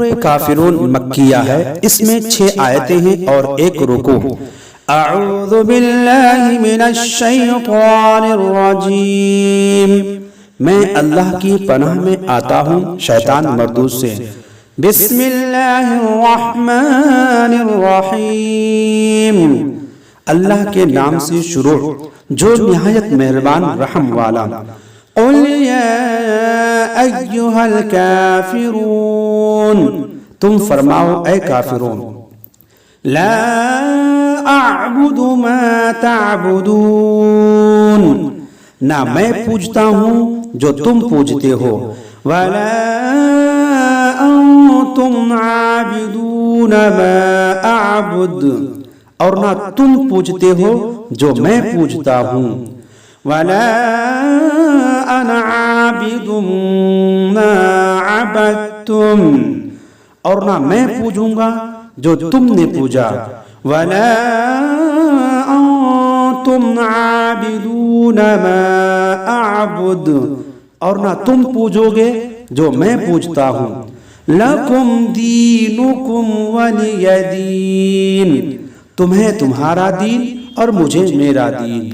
سورہ کافرون مکیہ ہے، اس میں 6 آیتیں ہیں اور 1 رکوع۔ اعوذ باللہ من الشیطان الرجیم، میں اللہ کی پناہ میں آتا ہوں شیطان مردود سے۔ بسم اللہ الرحمن الرحیم، اللہ کے نام سے شروع جو نہایت مہربان رحم والا۔ قل یا ایھا الکافرون، تم فرماؤ اے کافرون، لا اعبد ما تعبدون، نہ میں پوجتا ہوں جو تم پوجتے ہو، ولا انتم عابدون ما اعبد، اور نہ تم پوجتے ہو جو میں پوجتا ہوں، ولا انا عابد ما عبدتم، اور نہ میں پوجوں گا جو تم نے پوجا، ولا انتم عابدون ما اعبد، اور نہ تم پوجو گے جو میں پوجتا ہوں۔ لکم دینکم ولی دین، تمہیں تمہارا دین اور مجھے میرا دین۔